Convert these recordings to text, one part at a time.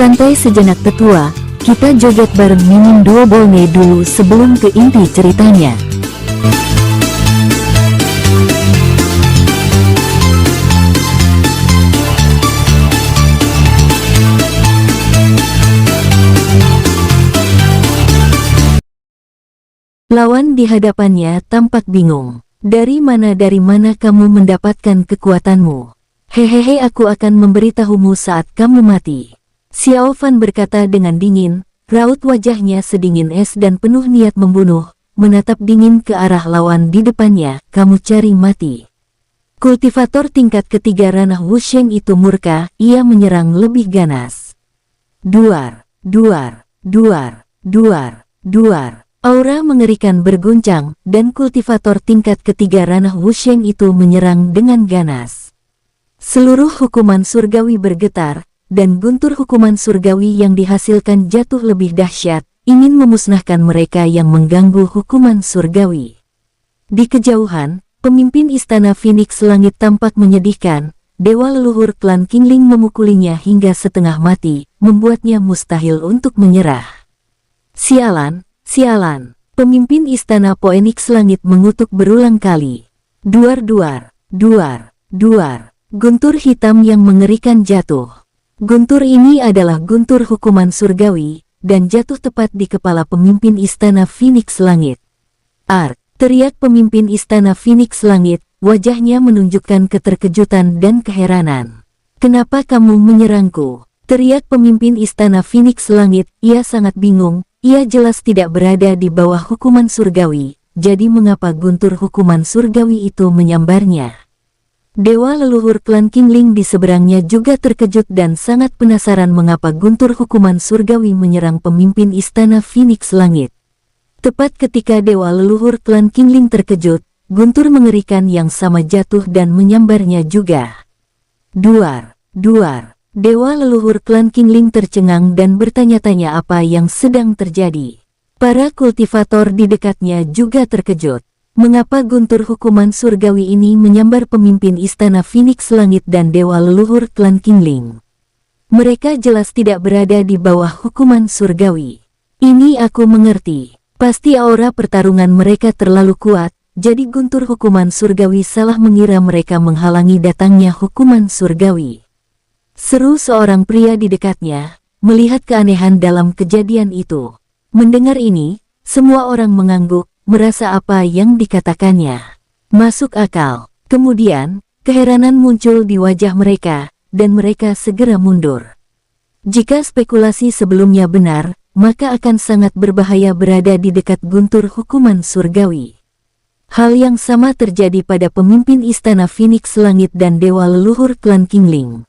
Santai sejenak tetua, kita joget bareng Mimin Duo Bolne dulu sebelum ke inti ceritanya. Lawan di hadapannya tampak bingung. Dari mana kamu mendapatkan kekuatanmu? Hehehe, aku akan memberitahumu saat kamu mati. Xiao Fan berkata dengan dingin, raut wajahnya sedingin es dan penuh niat membunuh, menatap dingin ke arah lawan di depannya, kamu cari mati. Kultivator tingkat ketiga ranah Wusheng itu murka, ia menyerang lebih ganas. Duar, duar, duar, duar, duar. Aura mengerikan berguncang, dan kultivator tingkat ketiga ranah Wusheng itu menyerang dengan ganas. Seluruh hukuman surgawi bergetar, dan guntur hukuman surgawi yang dihasilkan jatuh lebih dahsyat, ingin memusnahkan mereka yang mengganggu hukuman surgawi. Di kejauhan, pemimpin istana Phoenix Langit tampak menyedihkan, dewa leluhur klan Qingling memukulinya hingga setengah mati, membuatnya mustahil untuk menyerah. Sialan! Sialan! Pemimpin istana Phoenix Langit mengutuk berulang kali. Duar duar, duar, duar. Guntur hitam yang mengerikan jatuh. Guntur ini adalah guntur hukuman surgawi, dan jatuh tepat di kepala pemimpin istana Phoenix Langit. Ark! Teriak pemimpin istana Phoenix Langit, wajahnya menunjukkan keterkejutan dan keheranan. Kenapa kamu menyerangku? Teriak pemimpin istana Phoenix Langit, ia sangat bingung. Ia jelas tidak berada di bawah hukuman surgawi, jadi mengapa guntur hukuman surgawi itu menyambarnya? Dewa leluhur klan Qingling di seberangnya juga terkejut dan sangat penasaran mengapa guntur hukuman surgawi menyerang pemimpin istana Phoenix Langit. Tepat ketika dewa leluhur klan Qingling terkejut, guntur mengerikan yang sama jatuh dan menyambarnya juga. Duar, duar. Dewa leluhur klan Qingling tercengang dan bertanya-tanya apa yang sedang terjadi. Para kultivator di dekatnya juga terkejut. Mengapa guntur hukuman surgawi ini menyambar pemimpin istana Phoenix Langit dan dewa leluhur klan Qingling? Mereka jelas tidak berada di bawah hukuman surgawi. Ini aku mengerti. Pasti aura pertarungan mereka terlalu kuat, jadi guntur hukuman surgawi salah mengira mereka menghalangi datangnya hukuman surgawi. Seru seorang pria di dekatnya, melihat keanehan dalam kejadian itu. Mendengar ini, semua orang mengangguk, merasa apa yang dikatakannya masuk akal. Kemudian, keheranan muncul di wajah mereka, dan mereka segera mundur. Jika spekulasi sebelumnya benar, maka akan sangat berbahaya berada di dekat guntur hukuman surgawi. Hal yang sama terjadi pada pemimpin istana Phoenix Langit dan dewa leluhur klan Qingling.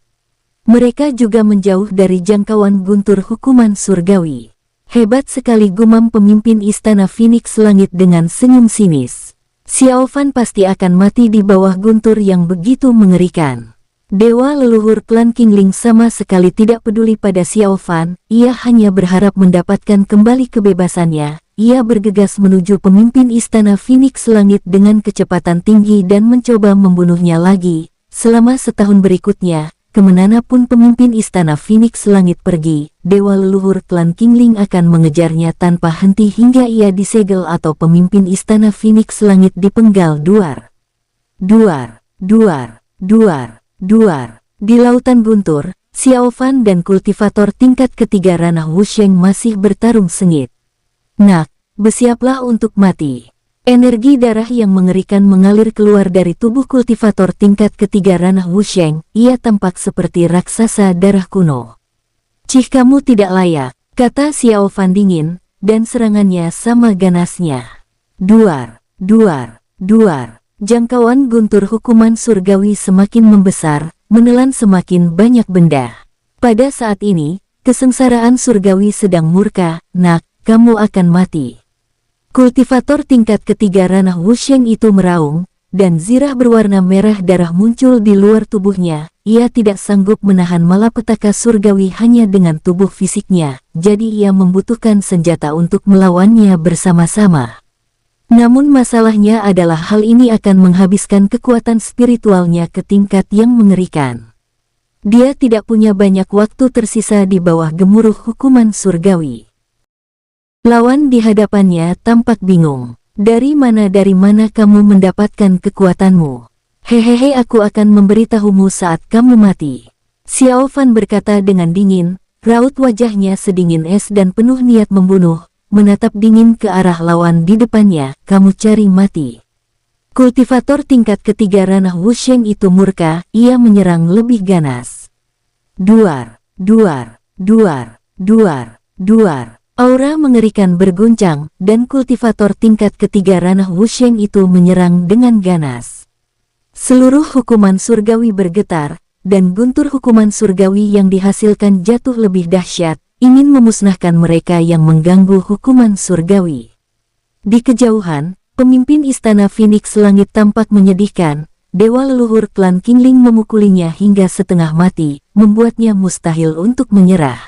Mereka juga menjauh dari jangkauan guntur hukuman surgawi. Hebat sekali, gumam pemimpin istana Phoenix Langit dengan senyum sinis. Xiao Fan pasti akan mati di bawah guntur yang begitu mengerikan. Dewa leluhur klan Qingling sama sekali tidak peduli pada Xiao Fan, ia hanya berharap mendapatkan kembali kebebasannya. Ia bergegas menuju pemimpin istana Phoenix Langit dengan kecepatan tinggi dan mencoba membunuhnya lagi. Selama setahun berikutnya, kemanapun pemimpin istana Phoenix Langit pergi, dewa leluhur klan Qingling akan mengejarnya tanpa henti hingga ia disegel atau pemimpin istana Phoenix Langit dipenggal duar. Duar, duar, duar, duar. Di lautan guntur, Xiao Fan dan kultivator tingkat ketiga ranah Wusheng masih bertarung sengit. Nak, bersiaplah untuk mati. Energi darah yang mengerikan mengalir keluar dari tubuh kultivator tingkat ketiga ranah Wusheng, ia tampak seperti raksasa darah kuno. Cih, kamu tidak layak, kata Xiao Fan dingin, dan serangannya sama ganasnya. Duar, duar, duar. Jangkauan guntur hukuman surgawi semakin membesar, menelan semakin banyak benda. Pada saat ini, kesengsaraan surgawi sedang murka. Nak, kamu akan mati. Kultivator tingkat ketiga ranah Wusheng itu meraung, dan zirah berwarna merah darah muncul di luar tubuhnya. Ia tidak sanggup menahan malapetaka surgawi hanya dengan tubuh fisiknya, jadi ia membutuhkan senjata untuk melawannya bersama-sama. Namun masalahnya adalah hal ini akan menghabiskan kekuatan spiritualnya ke tingkat yang mengerikan. Dia tidak punya banyak waktu tersisa di bawah gemuruh hukuman surgawi. Lawan di hadapannya tampak bingung. Dari mana kamu mendapatkan kekuatanmu? Hehehe, aku akan memberitahumu saat kamu mati. Xiao Fan berkata dengan dingin, raut wajahnya sedingin es dan penuh niat membunuh, menatap dingin ke arah lawan di depannya. Kamu cari mati. Kultivator tingkat ketiga ranah Wusheng itu murka, ia menyerang lebih ganas. Duar, duar, duar, duar, duar. Aura mengerikan berguncang, dan kultivator tingkat ketiga ranah Wusheng itu menyerang dengan ganas. Seluruh hukuman surgawi bergetar, dan guntur hukuman surgawi yang dihasilkan jatuh lebih dahsyat, ingin memusnahkan mereka yang mengganggu hukuman surgawi. Di kejauhan, pemimpin istana Phoenix Langit tampak menyedihkan. Dewa leluhur klan Qingling memukulinya hingga setengah mati, membuatnya mustahil untuk menyerah.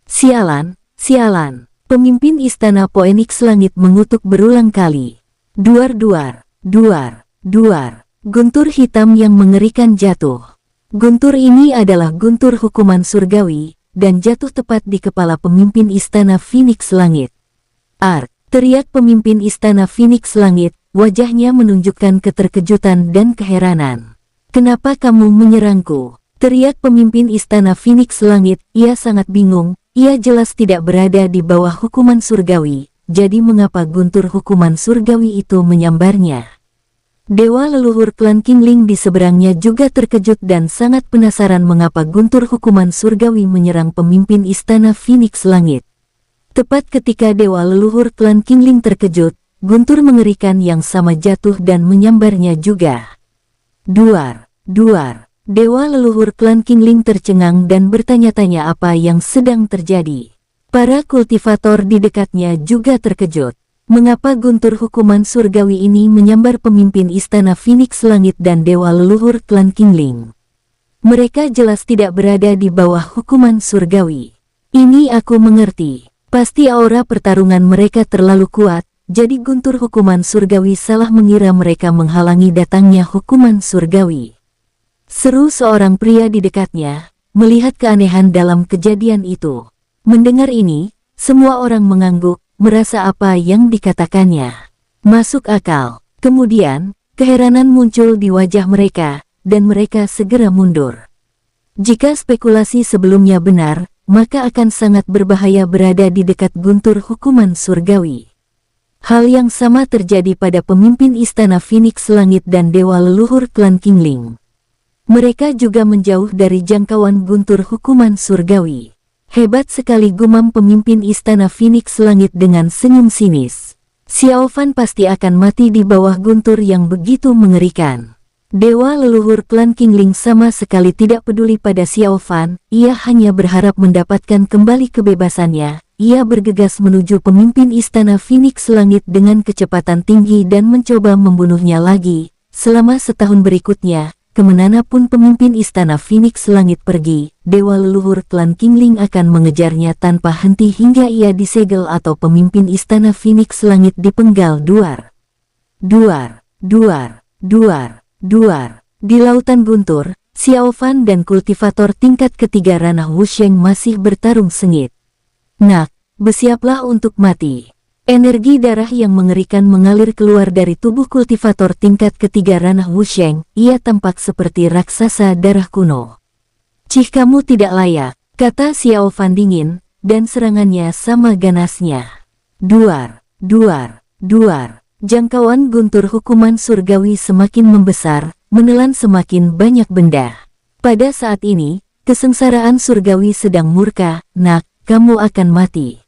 Sialan, sialan. Pemimpin istana Phoenix Langit mengutuk berulang kali. Duar, duar, duar, duar. Guntur hitam yang mengerikan jatuh. Guntur ini adalah guntur hukuman surgawi, dan jatuh tepat di kepala pemimpin istana Phoenix Langit. Ark, teriak pemimpin istana Phoenix Langit. Wajahnya menunjukkan keterkejutan dan keheranan. Kenapa kamu menyerangku? Teriak pemimpin istana Phoenix Langit. Ia sangat bingung, ia jelas tidak berada di bawah hukuman surgawi, jadi mengapa guntur hukuman surgawi itu menyambarnya? Dewa leluhur klan Qingling di seberangnya juga terkejut dan sangat penasaran mengapa guntur hukuman surgawi menyerang pemimpin istana Phoenix Langit. Tepat ketika dewa leluhur klan Qingling terkejut, guntur mengerikan yang sama jatuh dan menyambarnya juga. Duar, duar. Dewa leluhur klan Qingling tercengang dan bertanya-tanya apa yang sedang terjadi. Para kultivator di dekatnya juga terkejut. Mengapa guntur hukuman surgawi ini menyambar pemimpin istana Phoenix Langit dan dewa leluhur klan Qingling? Mereka jelas tidak berada di bawah hukuman surgawi. Ini aku mengerti. Pasti aura pertarungan mereka terlalu kuat. Jadi guntur hukuman surgawi salah mengira mereka menghalangi datangnya hukuman surgawi. Seru seorang pria di dekatnya, melihat keanehan dalam kejadian itu. Mendengar ini, semua orang mengangguk, merasa apa yang dikatakannya masuk akal. Kemudian, keheranan muncul di wajah mereka, dan mereka segera mundur. Jika spekulasi sebelumnya benar, maka akan sangat berbahaya berada di dekat guntur hukuman surgawi. Hal yang sama terjadi pada pemimpin istana Phoenix Langit dan dewa leluhur klan Qingling. Mereka juga menjauh dari jangkauan guntur hukuman surgawi. Hebat sekali, gumam pemimpin istana Phoenix Langit dengan senyum sinis. Xiao Fan pasti akan mati di bawah guntur yang begitu mengerikan. Dewa leluhur klan Qingling sama sekali tidak peduli pada Xiao Fan, ia hanya berharap mendapatkan kembali kebebasannya. Ia bergegas menuju pemimpin istana Phoenix Langit dengan kecepatan tinggi dan mencoba membunuhnya lagi. Selama setahun berikutnya, kemanapun pemimpin istana Phoenix Langit pergi, dewa leluhur klan Qingling akan mengejarnya tanpa henti hingga ia disegel atau pemimpin istana Phoenix Langit dipenggal. Duar, duar, duar, duar, duar. Di lautan guntur, Xiao Fan dan kultivator tingkat ketiga ranah Wusheng masih bertarung sengit. Nak, bersiaplah untuk mati. Energi darah yang mengerikan mengalir keluar dari tubuh kultivator tingkat ketiga ranah Wusheng. Ia tampak seperti raksasa darah kuno. Cih, kamu tidak layak, kata Xiao Fan dingin, dan serangannya sama ganasnya. Duar, duar, duar. Jangkauan guntur hukuman surgawi semakin membesar, menelan semakin banyak benda. Pada saat ini, kesengsaraan surgawi sedang murka. Nak, kamu akan mati.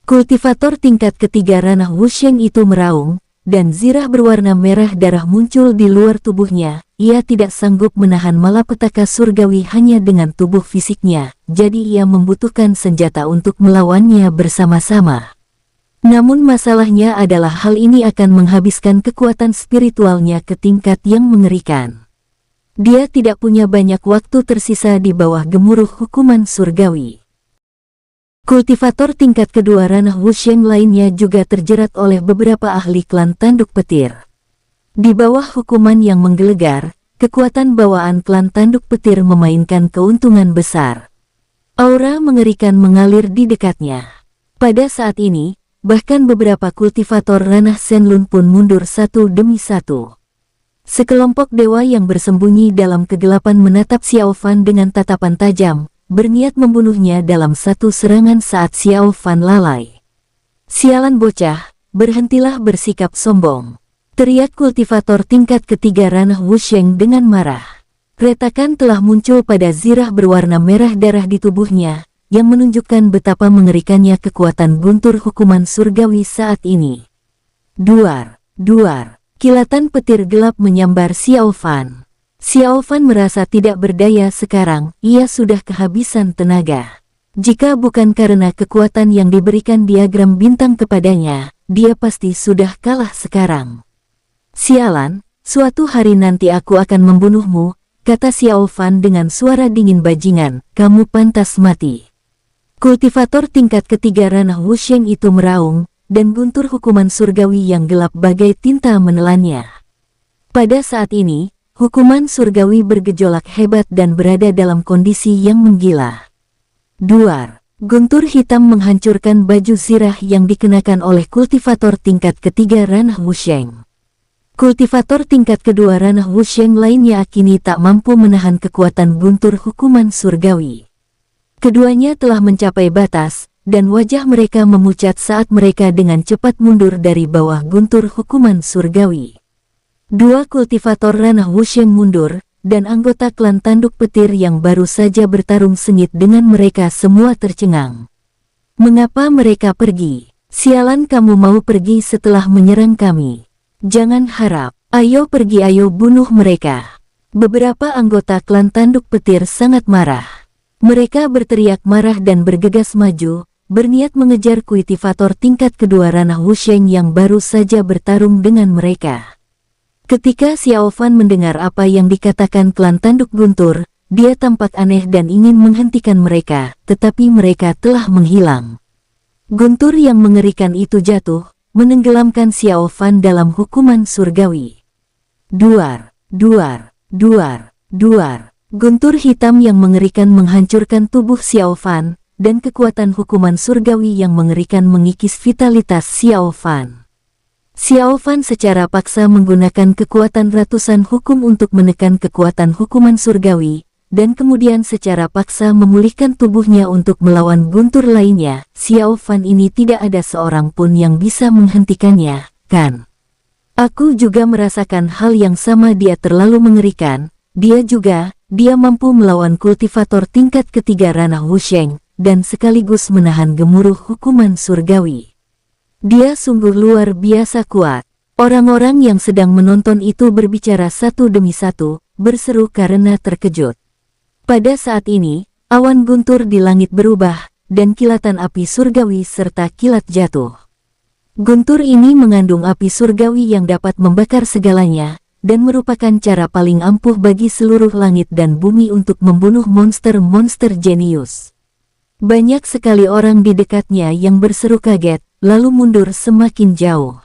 Kultivator tingkat ketiga ranah Wusheng itu meraung, dan zirah berwarna merah darah muncul di luar tubuhnya. Ia tidak sanggup menahan malapetaka surgawi hanya dengan tubuh fisiknya, jadi ia membutuhkan senjata untuk melawannya bersama-sama. Namun masalahnya adalah hal ini akan menghabiskan kekuatan spiritualnya ke tingkat yang mengerikan. Dia tidak punya banyak waktu tersisa di bawah gemuruh hukuman surgawi. Kultivator tingkat kedua ranah Wusheng lainnya juga terjerat oleh beberapa ahli klan tanduk petir. Di bawah hukuman yang menggelegar, kekuatan bawaan klan tanduk petir memainkan keuntungan besar. Aura mengerikan mengalir di dekatnya. Pada saat ini, bahkan beberapa kultivator ranah Shenlun pun mundur satu demi satu. Sekelompok dewa yang bersembunyi dalam kegelapan menatap Xiao Fan dengan tatapan tajam, berniat membunuhnya dalam satu serangan saat Xiao Fan lalai. "Sialan bocah, berhentilah bersikap sombong," teriak kultivator tingkat ketiga ranah Wusheng dengan marah. Retakan telah muncul pada zirah berwarna merah darah di tubuhnya, yang menunjukkan betapa mengerikannya kekuatan guntur hukuman surgawi saat ini. Duar, duar. Kilatan petir gelap menyambar Xiao Fan. Xiao Fan merasa tidak berdaya sekarang, ia sudah kehabisan tenaga. Jika bukan karena kekuatan yang diberikan diagram bintang kepadanya, dia pasti sudah kalah sekarang. "Sialan, suatu hari nanti aku akan membunuhmu," kata Xiao Fan dengan suara dingin bajingan, "kamu pantas mati." Kultivator tingkat ketiga ranah Wusheng itu meraung, dan guntur hukuman surgawi yang gelap bagai tinta menelannya. Pada saat ini, hukuman surgawi bergejolak hebat dan berada dalam kondisi yang menggila. Duar, guntur hitam menghancurkan baju zirah yang dikenakan oleh kultivator tingkat ketiga ranah Wusheng. Kultivator tingkat kedua ranah Wusheng lainnya kini tak mampu menahan kekuatan guntur hukuman surgawi. Keduanya telah mencapai batas, dan wajah mereka memucat saat mereka dengan cepat mundur dari bawah guntur hukuman surgawi. Dua kultivator ranah Wusheng mundur, dan anggota klan tanduk petir yang baru saja bertarung sengit dengan mereka semua tercengang. "Mengapa mereka pergi? Sialan, kamu mau pergi setelah menyerang kami? Jangan harap, ayo pergi, ayo bunuh mereka." Beberapa anggota klan tanduk petir sangat marah. Mereka berteriak marah dan bergegas maju, berniat mengejar kultivator tingkat kedua ranah Wusheng yang baru saja bertarung dengan mereka. Ketika Xiao Fan mendengar apa yang dikatakan klan tanduk guntur, dia tampak aneh dan ingin menghentikan mereka, tetapi mereka telah menghilang. Guntur yang mengerikan itu jatuh, menenggelamkan Xiao Fan dalam hukuman surgawi. Duar, duar, duar, duar. Guntur hitam yang mengerikan menghancurkan tubuh Xiao Fan, dan kekuatan hukuman surgawi yang mengerikan mengikis vitalitas Xiao Fan. Xiao Fan secara paksa menggunakan kekuatan ratusan hukum untuk menekan kekuatan hukuman surgawi, dan kemudian secara paksa memulihkan tubuhnya untuk melawan guntur lainnya. Xiao Fan ini tidak ada seorang pun yang bisa menghentikannya, kan? Aku juga merasakan hal yang sama, dia terlalu mengerikan. Dia mampu melawan kultivator tingkat ketiga ranah Wusheng, dan sekaligus menahan gemuruh hukuman surgawi. Dia sungguh luar biasa kuat. Orang-orang yang sedang menonton itu berbicara satu demi satu, berseru karena terkejut. Pada saat ini, awan guntur di langit berubah, dan kilatan api surgawi serta kilat jatuh. Guntur ini mengandung api surgawi yang dapat membakar segalanya, dan merupakan cara paling ampuh bagi seluruh langit dan bumi untuk membunuh monster-monster jenius. Banyak sekali orang di dekatnya yang berseru kaget, lalu mundur semakin jauh.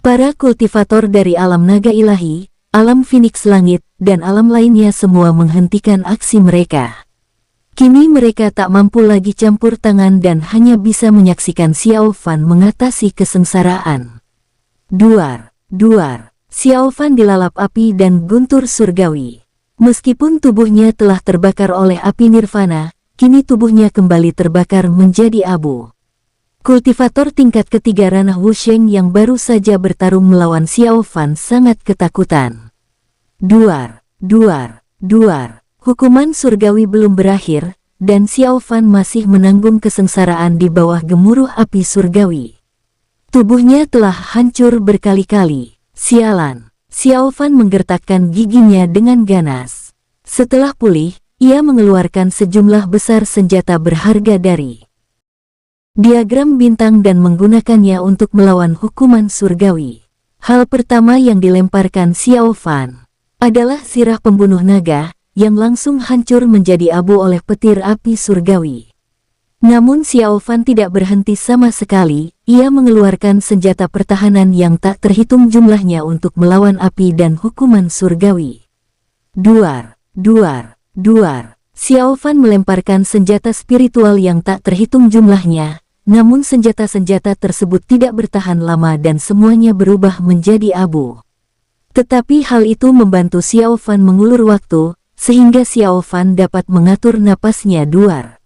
Para kultivator dari alam naga ilahi, alam Phoenix langit, dan alam lainnya semua menghentikan aksi mereka. Kini mereka tak mampu lagi campur tangan dan hanya bisa menyaksikan Xiao Fan mengatasi kesengsaraan. Duar, duar. Xiao Fan dilalap api dan guntur surgawi. Meskipun tubuhnya telah terbakar oleh api nirvana, kini tubuhnya kembali terbakar menjadi abu. Kultivator tingkat ketiga ranah Wusheng yang baru saja bertarung melawan Xiao Fan sangat ketakutan. Duar, duar, duar. Hukuman surgawi belum berakhir, dan Xiao Fan masih menanggung kesengsaraan di bawah gemuruh api surgawi. Tubuhnya telah hancur berkali-kali. Sialan, Xiao Fan menggertakkan giginya dengan ganas. Setelah pulih, ia mengeluarkan sejumlah besar senjata berharga dari diagram bintang dan menggunakannya untuk melawan hukuman surgawi. Hal pertama yang dilemparkan Xiao Fan adalah sirah pembunuh naga, yang langsung hancur menjadi abu oleh petir api surgawi. Namun Xiao Fan tidak berhenti sama sekali, ia mengeluarkan senjata pertahanan yang tak terhitung jumlahnya untuk melawan api dan hukuman surgawi. Duar, duar, duar. Xiao Fan melemparkan senjata spiritual yang tak terhitung jumlahnya, namun senjata-senjata tersebut tidak bertahan lama dan semuanya berubah menjadi abu. Tetapi hal itu membantu Xiao Fan mengulur waktu, sehingga Xiao Fan dapat mengatur napasnya. Duar,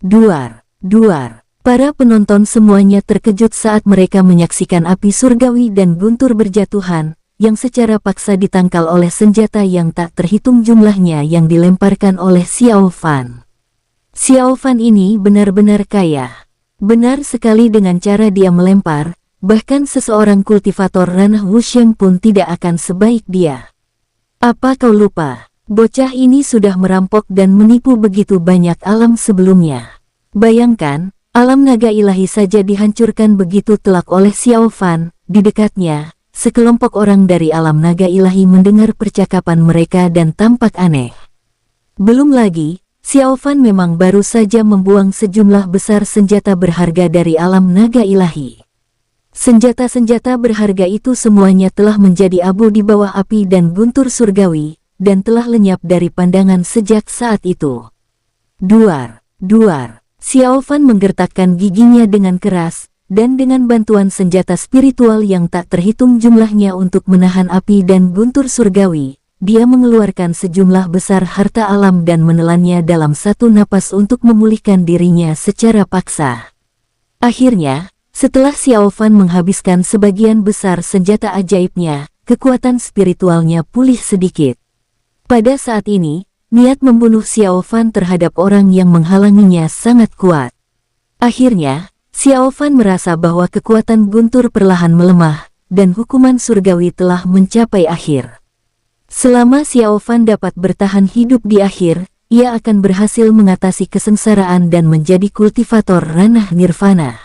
duar, duar. Para penonton semuanya terkejut saat mereka menyaksikan api surgawi dan guntur berjatuhan, yang secara paksa ditangkal oleh senjata yang tak terhitung jumlahnya yang dilemparkan oleh Xiao Fan. Xiao Fan ini benar-benar kaya. Benar sekali dengan cara dia melempar, bahkan seseorang kultivator ranah Wusheng pun tidak akan sebaik dia. Apa kau lupa? Bocah ini sudah merampok dan menipu begitu banyak alam sebelumnya. Bayangkan, alam naga ilahi saja dihancurkan begitu telak oleh Xiao Fan. Di dekatnya, sekelompok orang dari alam naga ilahi mendengar percakapan mereka dan tampak aneh. Belum lagi, Xiao Fan memang baru saja membuang sejumlah besar senjata berharga dari alam naga ilahi. Senjata-senjata berharga itu semuanya telah menjadi abu di bawah api dan guntur surgawi, dan telah lenyap dari pandangan sejak saat itu. Duar, duar. Xiao Fan menggertakkan giginya dengan keras, dan dengan bantuan senjata spiritual yang tak terhitung jumlahnya untuk menahan api dan guntur surgawi, dia mengeluarkan sejumlah besar harta alam dan menelannya dalam satu napas untuk memulihkan dirinya secara paksa. Akhirnya, setelah Xiao Fan menghabiskan sebagian besar senjata ajaibnya, kekuatan spiritualnya pulih sedikit. Pada saat ini, niat membunuh Xiao Fan terhadap orang yang menghalanginya sangat kuat. Akhirnya, Xiao Fan merasa bahwa kekuatan guntur perlahan melemah, dan hukuman surgawi telah mencapai akhir. Selama Xiao Fan dapat bertahan hidup di akhir, ia akan berhasil mengatasi kesengsaraan dan menjadi kultivator ranah nirvana.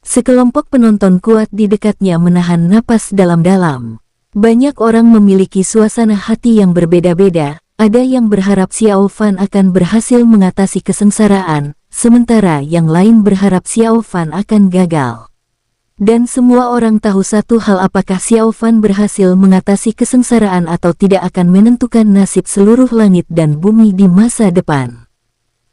Sekelompok penonton kuat di dekatnya menahan napas dalam-dalam. Banyak orang memiliki suasana hati yang berbeda-beda, ada yang berharap Xiao Fan akan berhasil mengatasi kesengsaraan, sementara yang lain berharap Xiao Fan akan gagal. Dan semua orang tahu satu hal, apakah Xiao Fan berhasil mengatasi kesengsaraan atau tidak akan menentukan nasib seluruh langit dan bumi di masa depan.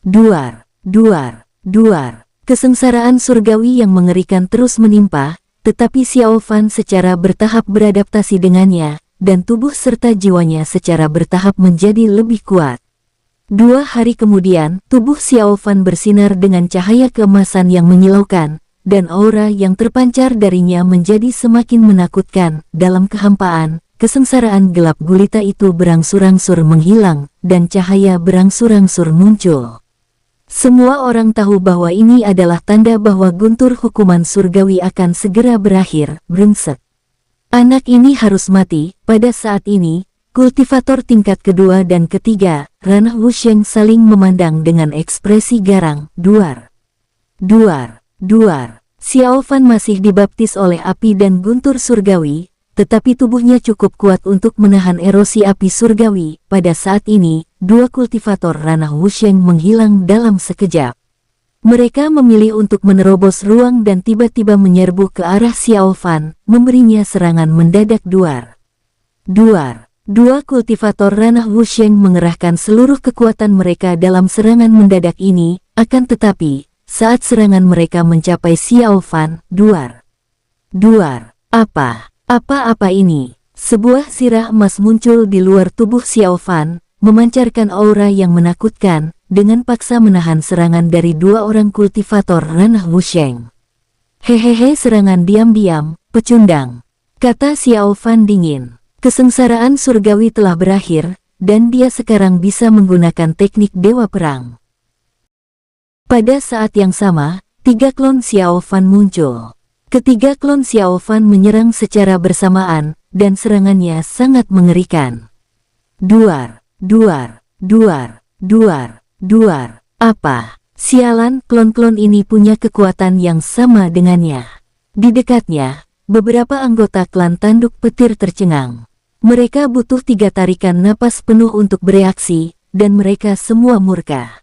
Duar, duar, duar. Kesengsaraan surgawi yang mengerikan terus menimpa, tetapi Xiao Fan secara bertahap beradaptasi dengannya, dan tubuh serta jiwanya secara bertahap menjadi lebih kuat. 2 hari kemudian, tubuh Xiao Fan bersinar dengan cahaya keemasan yang menyilaukan, dan aura yang terpancar darinya menjadi semakin menakutkan. Dalam kehampaan, kesengsaraan gelap gulita itu berangsur-angsur menghilang, dan cahaya berangsur-angsur muncul. Semua orang tahu bahwa ini adalah tanda bahwa guntur hukuman surgawi akan segera berakhir. Brengsek. Anak ini harus mati. Pada saat ini, kultivator tingkat kedua dan ketiga, ranah Wusheng saling memandang dengan ekspresi garang. Duar, duar, duar. Xiao Fan masih dibaptis oleh api dan guntur surgawi, tetapi tubuhnya cukup kuat untuk menahan erosi api surgawi. Pada saat ini, 2 kultivator ranah Wusheng menghilang dalam sekejap. Mereka memilih untuk menerobos ruang dan tiba-tiba menyerbu ke arah Xiao Fan, memberinya serangan mendadak. Duar, duar. 2 kultivator ranah Wusheng mengerahkan seluruh kekuatan mereka dalam serangan mendadak ini, akan tetapi, saat serangan mereka mencapai Xiao Fan, duar, duar. Apa ini? Sebuah sirah emas muncul di luar tubuh Xiao Fan, memancarkan aura yang menakutkan, dengan paksa menahan serangan dari 2 orang kultivator ranah Wusheng. Hehehe, serangan diam-diam, pecundang, kata Xiao Fan dingin. Kesengsaraan surgawi telah berakhir, dan dia sekarang bisa menggunakan teknik dewa perang. Pada saat yang sama, 3 klon Xiao Fan muncul. Ketiga klon Xiao Fan menyerang secara bersamaan, dan serangannya sangat mengerikan. Duar, duar, duar, duar, duar. Apa? Sialan, klon-klon ini punya kekuatan yang sama dengannya. Di dekatnya, beberapa anggota klan tanduk petir tercengang. Mereka butuh 3 tarikan napas penuh untuk bereaksi, dan mereka semua murka.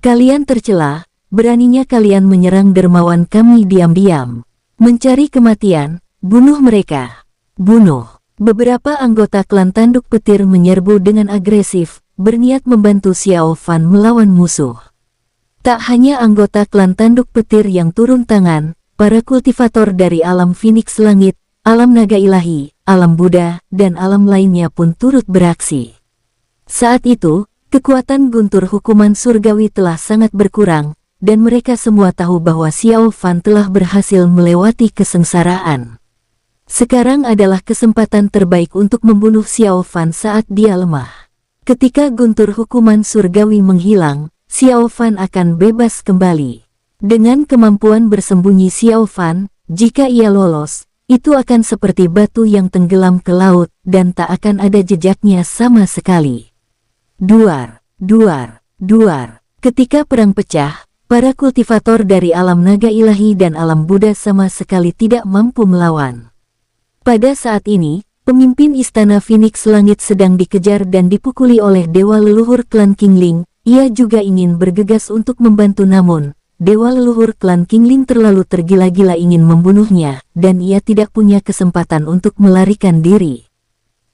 Kalian tercela, beraninya kalian menyerang dermawan kami diam-diam. Mencari kematian, bunuh mereka. Bunuh. Beberapa anggota klan Tanduk Petir menyerbu dengan agresif, berniat membantu Xiao Fan melawan musuh. Tak hanya anggota klan Tanduk Petir yang turun tangan, para kultivator dari alam Phoenix Langit, alam naga ilahi, alam Buddha, dan alam lainnya pun turut beraksi. Saat itu, kekuatan guntur hukuman surgawi telah sangat berkurang, dan mereka semua tahu bahwa Xiao Fan telah berhasil melewati kesengsaraan. Sekarang adalah kesempatan terbaik untuk membunuh Xiao Fan saat dia lemah. Ketika guntur hukuman surgawi menghilang, Xiao Fan akan bebas kembali. Dengan kemampuan bersembunyi Xiao Fan, jika ia lolos, itu akan seperti batu yang tenggelam ke laut dan tak akan ada jejaknya sama sekali. Duar, duar, duar. Ketika perang pecah, para kultivator dari alam naga ilahi dan alam Buddha sama sekali tidak mampu melawan. Pada saat ini, pemimpin Istana Phoenix Langit sedang dikejar dan dipukuli oleh dewa leluhur klan Qingling. Ia juga ingin bergegas untuk membantu, namun dewa leluhur klan Qingling terlalu tergila-gila ingin membunuhnya, dan ia tidak punya kesempatan untuk melarikan diri.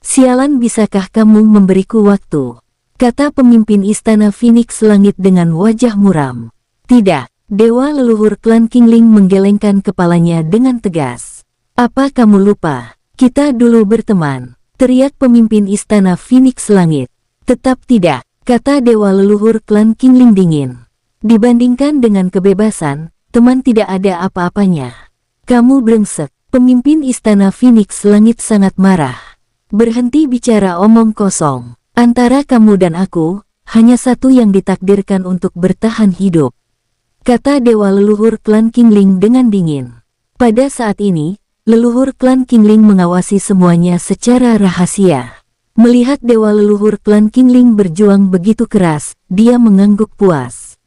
"Sialan, bisakah kamu memberiku waktu?" kata pemimpin Istana Phoenix Langit dengan wajah muram. "Tidak." Dewa leluhur klan Qingling menggelengkan kepalanya dengan tegas. "Apa kamu lupa? Kita dulu berteman," teriak pemimpin Istana Phoenix Langit. "Tetap tidak," kata dewa leluhur klan Qingling dingin. "Dibandingkan dengan kebebasan, teman tidak ada apa-apanya. Kamu brengsek." Pemimpin Istana Phoenix Langit sangat marah. "Berhenti bicara omong kosong. Antara kamu dan aku, hanya satu yang ditakdirkan untuk bertahan hidup," kata dewa leluhur klan Qingling dengan dingin. Pada saat ini, leluhur klan Qingling mengawasi semuanya secara rahasia. Melihat dewa leluhur klan Qingling berjuang begitu keras, dia mengangguk puas.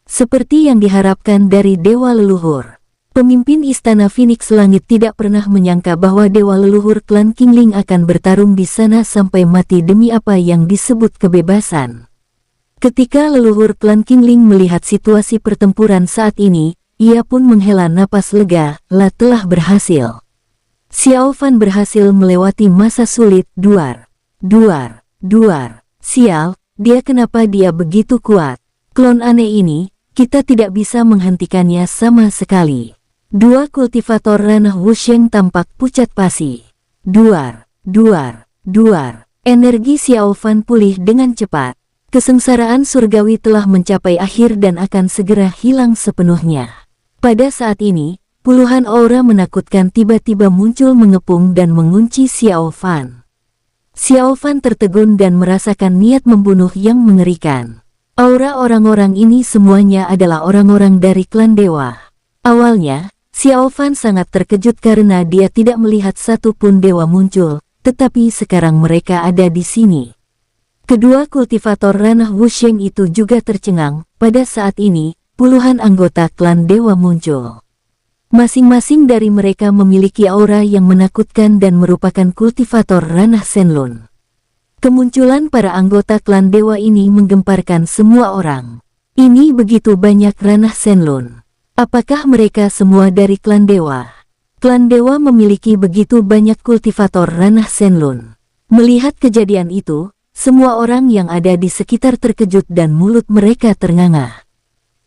Seperti yang diharapkan dari dewa leluhur, pemimpin Istana Phoenix Langit tidak pernah menyangka bahwa dewa leluhur klan Qingling akan bertarung di sana sampai mati demi apa yang disebut kebebasan. Ketika leluhur klan Qingling melihat situasi pertempuran saat ini, ia pun menghela napas lega, telah berhasil. Xiao Fan berhasil melewati masa sulit. Duar, duar, duar. Sial, kenapa dia begitu kuat? Klon aneh ini, kita tidak bisa menghentikannya sama sekali. Dua kultivator ranah Wusheng tampak pucat pasi. Duar, duar, duar. Energi Xiao Fan pulih dengan cepat. Kesengsaraan surgawi telah mencapai akhir dan akan segera hilang sepenuhnya. Pada saat ini, puluhan aura menakutkan tiba-tiba muncul mengepung dan mengunci Xiao Fan. Xiao Fan tertegun dan merasakan niat membunuh yang mengerikan. Aura orang-orang ini semuanya adalah orang-orang dari klan dewa. Awalnya, Xiao Fan sangat terkejut karena dia tidak melihat satupun dewa muncul, tetapi sekarang mereka ada di sini. Kedua kultivator ranah Wusheng itu juga tercengang. Pada saat ini, puluhan anggota klan dewa muncul. Masing-masing dari mereka memiliki aura yang menakutkan dan merupakan kultivator ranah Shenlong. Kemunculan para anggota klan dewa ini menggemparkan semua orang. Ini begitu banyak ranah Shenlong. Apakah mereka semua dari klan dewa? Klan dewa memiliki begitu banyak kultivator ranah Shenlong. Melihat kejadian itu, semua orang yang ada di sekitar terkejut dan mulut mereka ternganga.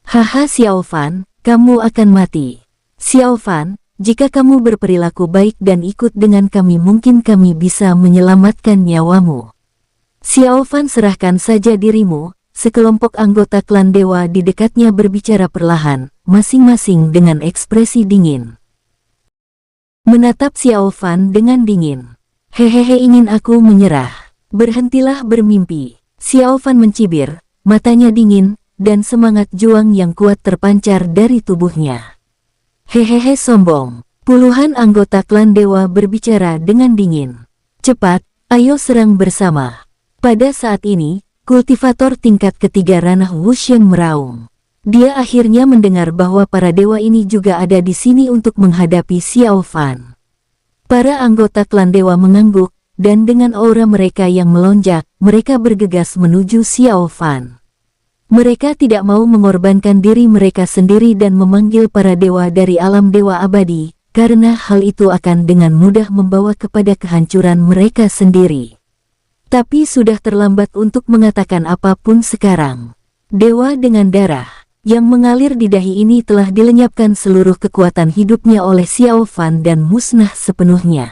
"Haha, Xiao Fan, kamu akan mati. Xiao Fan, jika kamu berperilaku baik dan ikut dengan kami, mungkin kami bisa menyelamatkan nyawamu." "Xiao Fan, serahkan saja dirimu." Sekelompok anggota klan dewa di dekatnya berbicara perlahan, masing-masing dengan ekspresi dingin. Menatap Xiao Fan dengan dingin. "Hehehe, ingin aku menyerah? Berhentilah bermimpi." Xiao Fan mencibir, matanya dingin, dan semangat juang yang kuat terpancar dari tubuhnya. "Hehehe, sombong." Puluhan anggota klan dewa berbicara dengan dingin. "Cepat, ayo serang bersama." Pada saat ini, kultivator tingkat ketiga ranah Wusheng meraung. Dia akhirnya mendengar bahwa para dewa ini juga ada di sini untuk menghadapi Xiao Fan. Para anggota klan dewa mengangguk, dan dengan aura mereka yang melonjak, mereka bergegas menuju Xiao Fan. Mereka tidak mau mengorbankan diri mereka sendiri dan memanggil para dewa dari alam dewa abadi, karena hal itu akan dengan mudah membawa kepada kehancuran mereka sendiri. Tapi sudah terlambat untuk mengatakan apapun sekarang. Dewa dengan darah yang mengalir di dahi ini telah dilenyapkan seluruh kekuatan hidupnya oleh Xiao Fan dan musnah sepenuhnya.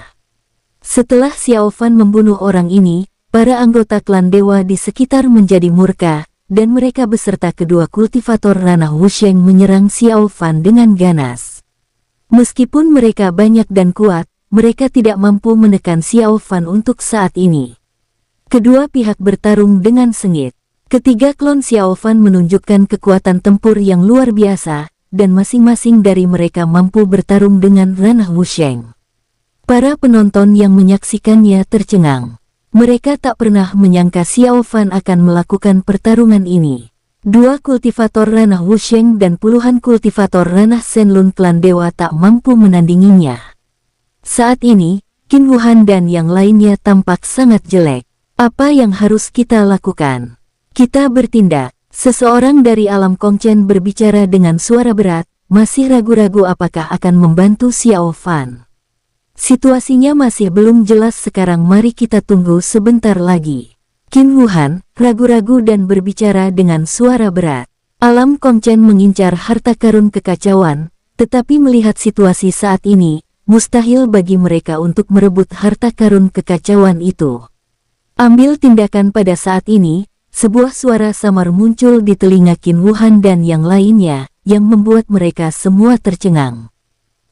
Setelah Xiao Fan membunuh orang ini, para anggota klan dewa di sekitar menjadi murka, dan mereka beserta kedua kultivator ranah Wusheng menyerang Xiao Fan dengan ganas. Meskipun mereka banyak dan kuat, mereka tidak mampu menekan Xiao Fan untuk saat ini. Kedua pihak bertarung dengan sengit. Ketiga klon Xiao Fan menunjukkan kekuatan tempur yang luar biasa, dan masing-masing dari mereka mampu bertarung dengan ranah Wusheng. Para penonton yang menyaksikannya tercengang. Mereka tak pernah menyangka Xiao Fan akan melakukan pertarungan ini. Dua kultivator ranah Wusheng dan puluhan kultivator ranah Shenlun klan dewa tak mampu menandinginya. Saat ini, Qin Wuhan dan yang lainnya tampak sangat jelek. Apa yang harus kita lakukan? Kita bertindak. Seseorang dari alam Kongchen berbicara dengan suara berat, masih ragu-ragu apakah akan membantu Xiao Fan. Situasinya masih belum jelas sekarang, mari kita tunggu sebentar lagi. Qin Wuhan ragu-ragu dan berbicara dengan suara berat. Alam Kongchen mengincar harta karun kekacauan, tetapi melihat situasi saat ini, mustahil bagi mereka untuk merebut harta karun kekacauan itu. Ambil tindakan pada saat ini, sebuah suara samar muncul di telinga Qin Wuhan dan yang lainnya, yang membuat mereka semua tercengang.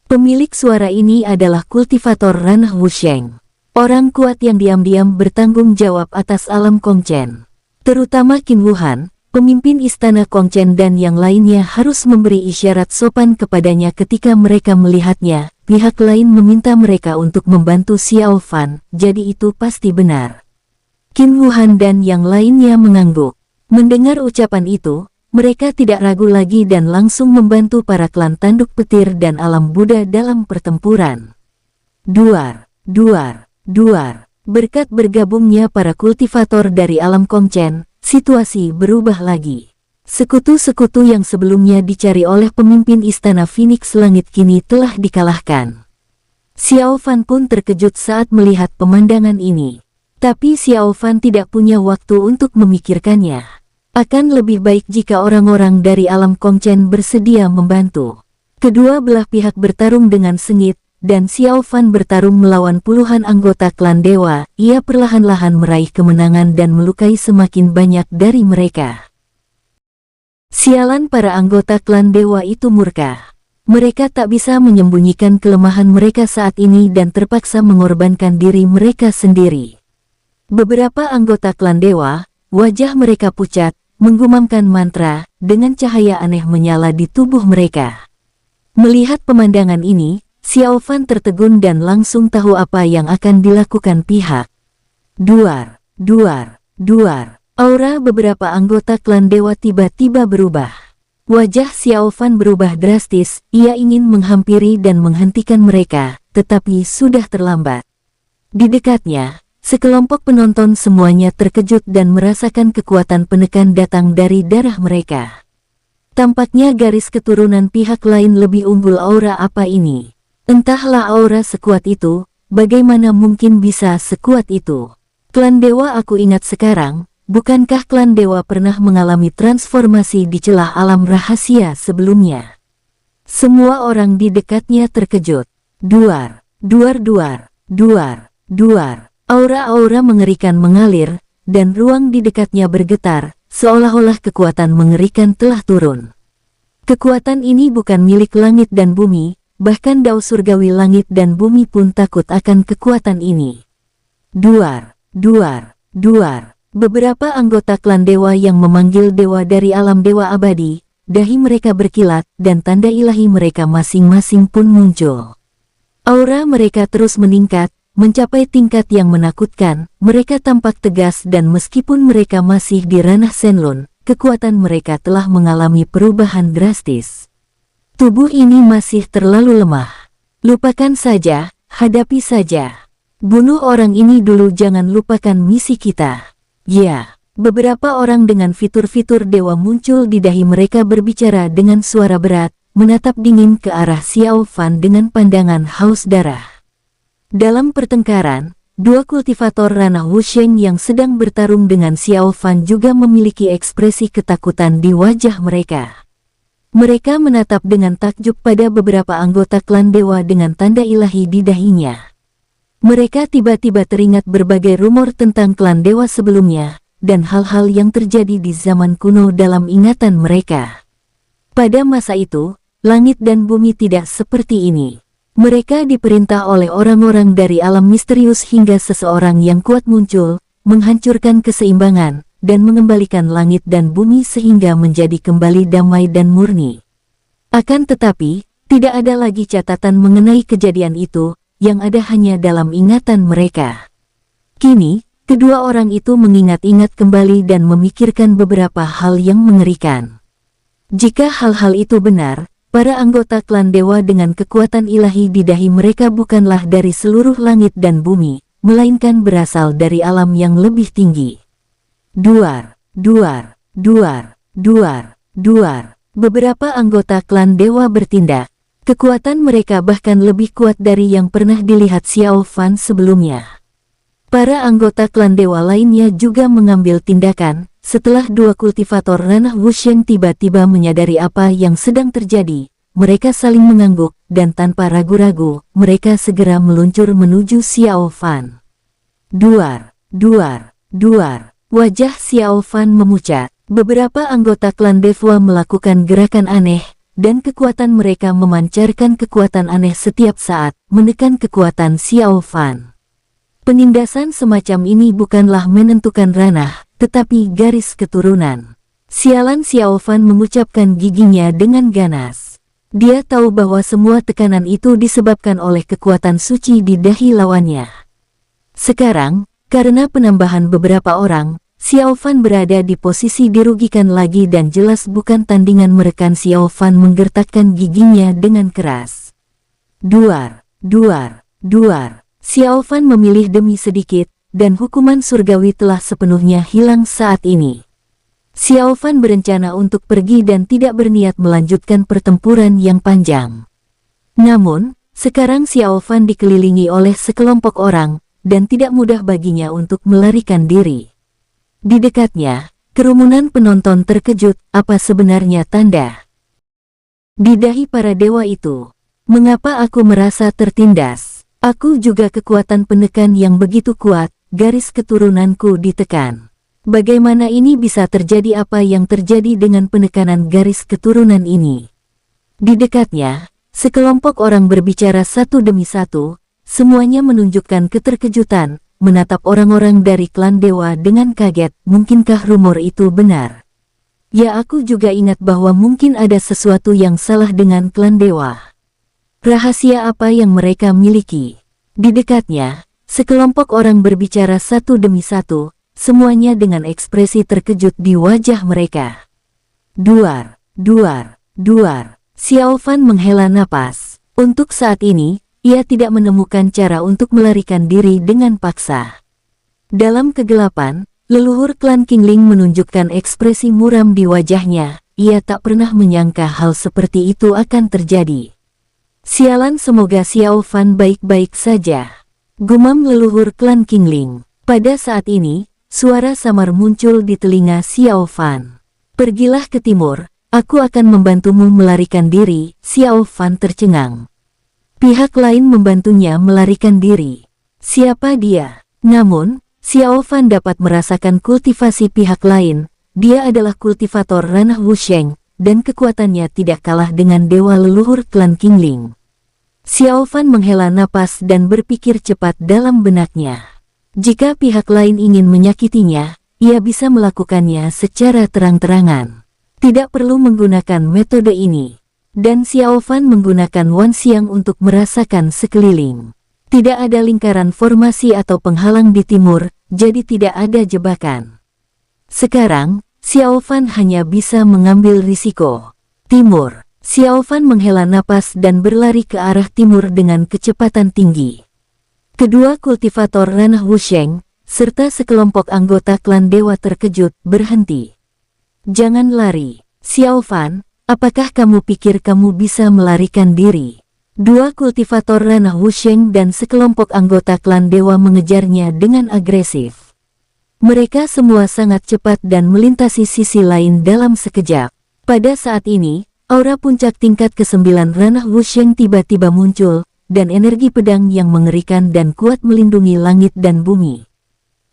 Pemilik suara ini adalah kultivator ranah Wusheng. Orang kuat yang diam-diam bertanggung jawab atas alam Kongchen. Terutama Qin Wuhan, pemimpin istana Kongchen dan yang lainnya harus memberi isyarat sopan kepadanya ketika mereka melihatnya. Pihak lain meminta mereka untuk membantu Xiao Fan, jadi itu pasti benar. Qin Wuhan dan yang lainnya mengangguk. Mendengar ucapan itu, mereka tidak ragu lagi dan langsung membantu para klan tanduk petir dan alam Buddha dalam pertempuran. Duar, duar, duar. Berkat bergabungnya para kultivator dari alam Kongchen, situasi berubah lagi. Sekutu-sekutu yang sebelumnya dicari oleh pemimpin istana Phoenix Langit kini telah dikalahkan. Xiao Fan pun terkejut saat melihat pemandangan ini. Tapi Xiao Fan tidak punya waktu untuk memikirkannya. Akan lebih baik jika orang-orang dari alam Kongchen bersedia membantu. Kedua belah pihak bertarung dengan sengit, dan Xiao Fan bertarung melawan puluhan anggota klan dewa. Ia perlahan-lahan meraih kemenangan dan melukai semakin banyak dari mereka. Sialan, para anggota klan dewa itu murka. Mereka tak bisa menyembunyikan kelemahan mereka saat ini dan terpaksa mengorbankan diri mereka sendiri. Beberapa anggota klan dewa, wajah mereka pucat, menggumamkan mantra, dengan cahaya aneh menyala di tubuh mereka. Melihat pemandangan ini, Xiao Fan tertegun dan langsung tahu apa yang akan dilakukan pihak. Duar, duar, duar. Aura beberapa anggota klan dewa tiba-tiba berubah. Wajah Xiao Fan berubah drastis, ia ingin menghampiri dan menghentikan mereka, tetapi sudah terlambat. Di dekatnya, sekelompok penonton semuanya terkejut dan merasakan kekuatan penekan datang dari darah mereka. Tampaknya garis keturunan pihak lain lebih unggul. Aura apa ini? Entahlah aura sekuat itu, bagaimana mungkin bisa sekuat itu? Klan dewa, aku ingat sekarang, bukankah klan dewa pernah mengalami transformasi di celah alam rahasia sebelumnya? Semua orang di dekatnya terkejut. Duar, duar, duar, duar, duar. Aura-aura mengerikan mengalir, dan ruang di dekatnya bergetar, seolah-olah kekuatan mengerikan telah turun. Kekuatan ini bukan milik langit dan bumi, bahkan dao surgawi langit dan bumi pun takut akan kekuatan ini. Duar, duar, duar. Beberapa anggota klan dewa yang memanggil dewa dari alam dewa abadi, dahi mereka berkilat, dan tanda ilahi mereka masing-masing pun muncul. Aura mereka terus meningkat, mencapai tingkat yang menakutkan. Mereka tampak tegas dan meskipun mereka masih di ranah Shenlun, kekuatan mereka telah mengalami perubahan drastis. Tubuh ini masih terlalu lemah. Lupakan saja, hadapi saja. Bunuh orang ini dulu, jangan lupakan misi kita. Ya, beberapa orang dengan fitur-fitur dewa muncul di dahi mereka berbicara dengan suara berat, menatap dingin ke arah Xiao Fan dengan pandangan haus darah. Dalam pertengkaran, dua kultivator ranah Wusheng yang sedang bertarung dengan Xiao Fan juga memiliki ekspresi ketakutan di wajah mereka. Mereka menatap dengan takjub pada beberapa anggota klan dewa dengan tanda ilahi di dahinya. Mereka tiba-tiba teringat berbagai rumor tentang klan dewa sebelumnya, dan hal-hal yang terjadi di zaman kuno dalam ingatan mereka. Pada masa itu, langit dan bumi tidak seperti ini. Mereka diperintah oleh orang-orang dari alam misterius hingga seseorang yang kuat muncul, menghancurkan keseimbangan, dan mengembalikan langit dan bumi sehingga menjadi kembali damai dan murni. Akan tetapi, tidak ada lagi catatan mengenai kejadian itu, yang ada hanya dalam ingatan mereka. Kini, kedua orang itu mengingat-ingat kembali dan memikirkan beberapa hal yang mengerikan. Jika hal-hal itu benar, para anggota klan dewa dengan kekuatan ilahi di dahi mereka bukanlah dari seluruh langit dan bumi, melainkan berasal dari alam yang lebih tinggi. Duar, duar, duar, duar, duar. Beberapa anggota klan dewa bertindak. Kekuatan mereka bahkan lebih kuat dari yang pernah dilihat Xiao Fan sebelumnya. Para anggota klan dewa lainnya juga mengambil tindakan, setelah dua kultivator ranah Wusheng tiba-tiba menyadari apa yang sedang terjadi. Mereka saling mengangguk, dan tanpa ragu-ragu, mereka segera meluncur menuju Xiao Fan. Duar, duar, duar. Wajah Xiao Fan memucat. Beberapa anggota klan dewa melakukan gerakan aneh, dan kekuatan mereka memancarkan kekuatan aneh setiap saat, menekan kekuatan Xiao Fan. Penindasan semacam ini bukanlah menentukan ranah, tetapi garis keturunan. Sialan Xiao Fan mengucapkan giginya dengan ganas. Dia tahu bahwa semua tekanan itu disebabkan oleh kekuatan suci di dahi lawannya. Sekarang, karena penambahan beberapa orang, Xiao Fan berada di posisi dirugikan lagi dan jelas bukan tandingan merekan. Xiao Fan menggertakkan giginya dengan keras. Duar, duar, duar. Xiao Fan memilih demi sedikit, dan hukuman surgawi telah sepenuhnya hilang saat ini. Xiao Fan berencana untuk pergi dan tidak berniat melanjutkan pertempuran yang panjang. Namun, sekarang Xiao Fan dikelilingi oleh sekelompok orang, dan tidak mudah baginya untuk melarikan diri. Di dekatnya, kerumunan penonton terkejut, apa sebenarnya tanda di dahi para dewa itu? Mengapa aku merasa tertindas? Aku juga kekuatan penekan yang begitu kuat, garis keturunanku ditekan. Bagaimana ini bisa terjadi? Apa yang terjadi dengan penekanan garis keturunan ini? Di dekatnya, sekelompok orang berbicara satu demi satu, semuanya menunjukkan keterkejutan, menatap orang-orang dari klan dewa dengan kaget. Mungkinkah rumor itu benar? Ya, aku juga ingat bahwa mungkin ada sesuatu yang salah dengan klan dewa. Rahasia apa yang mereka miliki? Di dekatnya, sekelompok orang berbicara satu demi satu, semuanya dengan ekspresi terkejut di wajah mereka. Duar, duar, duar. Xiao Fan menghela napas. Untuk saat ini, ia tidak menemukan cara untuk melarikan diri dengan paksa. Dalam kegelapan, leluhur klan Qingling menunjukkan ekspresi muram di wajahnya. Ia tak pernah menyangka hal seperti itu akan terjadi. Sialan, semoga Xiao Fan baik-baik saja, gumam leluhur klan Qingling. Pada saat ini, suara samar muncul di telinga Xiao Fan. Pergilah ke timur, aku akan membantumu melarikan diri. Xiao Fan tercengang. Pihak lain membantunya melarikan diri. Siapa dia? Namun, Xiao Fan dapat merasakan kultivasi pihak lain. Dia adalah kultivator ranah Wusheng, dan kekuatannya tidak kalah dengan dewa leluhur klan Qingling. Xiao Fan menghela napas dan berpikir cepat dalam benaknya. Jika pihak lain ingin menyakitinya, ia bisa melakukannya secara terang-terangan. Tidak perlu menggunakan metode ini. Dan Xiao Fan menggunakan Wan Xiang untuk merasakan sekeliling. Tidak ada lingkaran formasi atau penghalang di timur, jadi tidak ada jebakan. Sekarang, Xiao Fan hanya bisa mengambil risiko. Timur. Xiao Fan menghela napas dan berlari ke arah timur dengan kecepatan tinggi. Kedua kultivator ranah Wusheng, serta sekelompok anggota klan dewa terkejut, berhenti. Jangan lari. Xiao Fan, Apakah kamu pikir kamu bisa melarikan diri? Dua kultivator ranah Wusheng dan sekelompok anggota klan dewa mengejarnya dengan agresif. Mereka semua sangat cepat dan melintasi sisi lain dalam sekejap. Pada saat ini, aura puncak tingkat ke-9 ranah Wusheng tiba-tiba muncul, dan energi pedang yang mengerikan dan kuat melindungi langit dan bumi.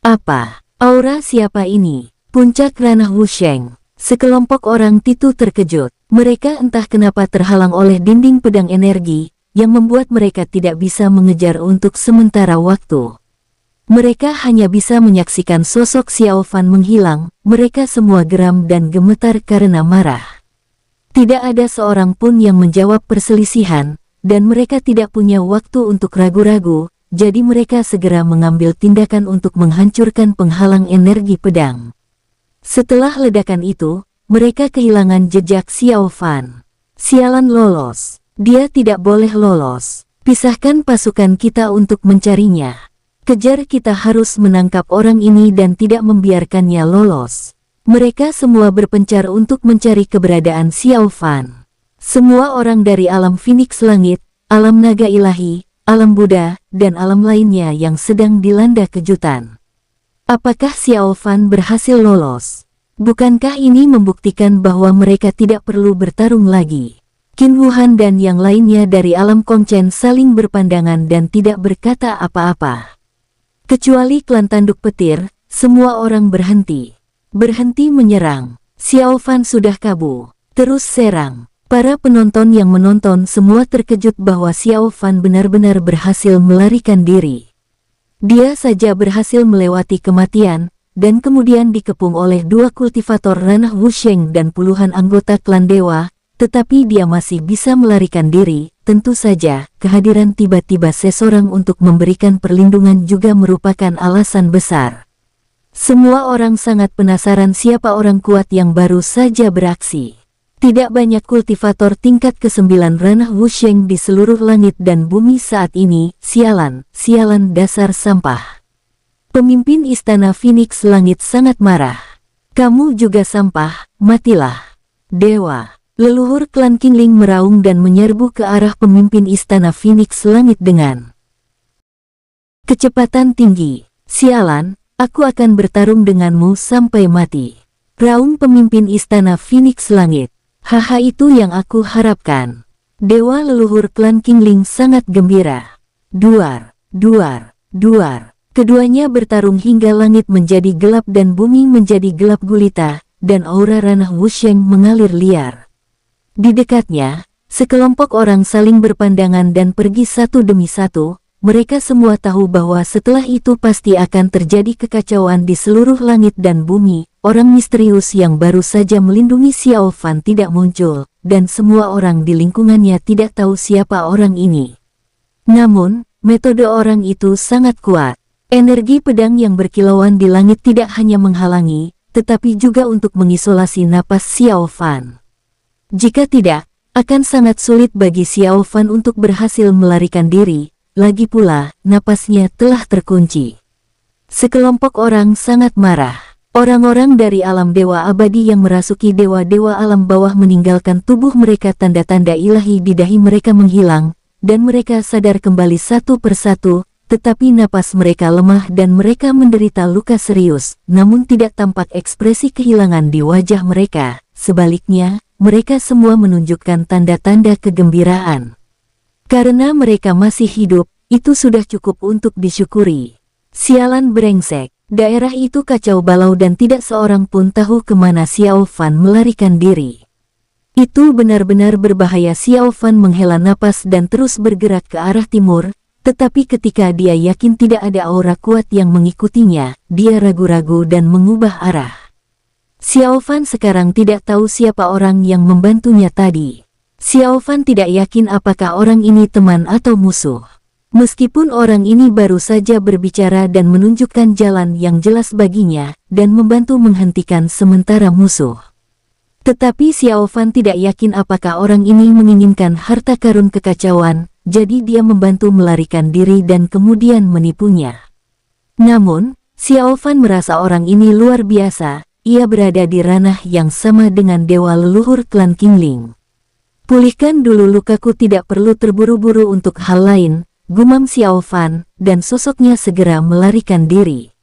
Apa? Aura siapa ini? Puncak ranah Wusheng. Sekelompok orang Titu terkejut. Mereka entah kenapa terhalang oleh dinding pedang energi, yang membuat mereka tidak bisa mengejar untuk sementara waktu. Mereka hanya bisa menyaksikan sosok Xiao Fan menghilang, mereka semua geram dan gemetar karena marah. Tidak ada seorang pun yang menjawab perselisihan, dan mereka tidak punya waktu untuk ragu-ragu, jadi mereka segera mengambil tindakan untuk menghancurkan penghalang energi pedang. Setelah ledakan itu, mereka kehilangan jejak Xiao Fan. Sialan lolos. Dia tidak boleh lolos. Pisahkan pasukan kita untuk mencarinya. Kejar, kita harus menangkap orang ini dan tidak membiarkannya lolos. Mereka semua berpencar untuk mencari keberadaan Xiao Fan. Semua orang dari alam Phoenix Langit, alam naga ilahi, alam Buddha, dan alam lainnya yang sedang dilanda kejutan. Apakah Xiao Fan berhasil lolos? Bukankah ini membuktikan bahwa mereka tidak perlu bertarung lagi? Qin Wuhan dan yang lainnya dari alam Kongchen saling berpandangan dan tidak berkata apa-apa. Kecuali klan tanduk petir, semua orang berhenti. Berhenti menyerang. Xiao Fan sudah kabur. Terus serang. Para penonton yang menonton semua terkejut bahwa Xiao Fan benar-benar berhasil melarikan diri. Dia saja berhasil melewati kematian, dan kemudian dikepung oleh dua kultivator ranah Wusheng dan puluhan anggota klan dewa, tetapi dia masih bisa melarikan diri. Tentu saja, kehadiran tiba-tiba seseorang untuk memberikan perlindungan juga merupakan alasan besar. Semua orang sangat penasaran siapa orang kuat yang baru saja beraksi. Tidak banyak kultivator tingkat ke-9 ranah Wusheng di seluruh langit dan bumi saat ini. Sialan, sialan dasar sampah. Pemimpin Istana Phoenix Langit sangat marah. Kamu juga sampah, matilah. Dewa. Leluhur klan Qingling meraung dan menyerbu ke arah pemimpin Istana Phoenix Langit dengan kecepatan tinggi. Sialan, aku akan bertarung denganmu sampai mati. Raung pemimpin Istana Phoenix Langit. Haha, itu yang aku harapkan. Dewa leluhur klan Qingling sangat gembira. Duar, duar, duar. Keduanya bertarung hingga langit menjadi gelap dan bumi menjadi gelap gulita, dan aura ranah Wusheng mengalir liar. Di dekatnya, sekelompok orang saling berpandangan dan pergi satu demi satu. Mereka semua tahu bahwa setelah itu pasti akan terjadi kekacauan di seluruh langit dan bumi. Orang misterius yang baru saja melindungi Xiao Fan tidak muncul, dan semua orang di lingkungannya tidak tahu siapa orang ini. Namun, metode orang itu sangat kuat. Energi pedang yang berkilauan di langit tidak hanya menghalangi, tetapi juga untuk mengisolasi napas Xiao Fan. Jika tidak, akan sangat sulit bagi Xiao Fan untuk berhasil melarikan diri, lagi pula, napasnya telah terkunci. Sekelompok orang sangat marah. Orang-orang dari alam dewa abadi yang merasuki dewa-dewa alam bawah meninggalkan tubuh mereka, tanda-tanda ilahi di dahi mereka menghilang, dan mereka sadar kembali satu persatu, tetapi napas mereka lemah dan mereka menderita luka serius, namun tidak tampak ekspresi kehilangan di wajah mereka. Sebaliknya, mereka semua menunjukkan tanda-tanda kegembiraan. Karena mereka masih hidup, itu sudah cukup untuk disyukuri. Sialan brengsek, daerah itu kacau balau dan tidak seorang pun tahu kemana Xiao Fan melarikan diri. Itu benar-benar berbahaya. Xiao Fan menghela napas dan terus bergerak ke arah timur, tetapi ketika dia yakin tidak ada aura kuat yang mengikutinya, dia ragu-ragu dan mengubah arah. Xiao Fan sekarang tidak tahu siapa orang yang membantunya tadi. Xiao Fan tidak yakin apakah orang ini teman atau musuh. Meskipun orang ini baru saja berbicara dan menunjukkan jalan yang jelas baginya, dan membantu menghentikan sementara musuh. Tetapi Xiao Fan tidak yakin apakah orang ini menginginkan harta karun kekacauan, jadi dia membantu melarikan diri dan kemudian menipunya. Namun, Xiao Fan merasa orang ini luar biasa. ia berada di ranah yang sama dengan dewa leluhur klan Qingling. Pulihkan dulu lukaku, tidak perlu terburu-buru untuk hal lain, gumam Xiao Fan, dan sosoknya segera melarikan diri.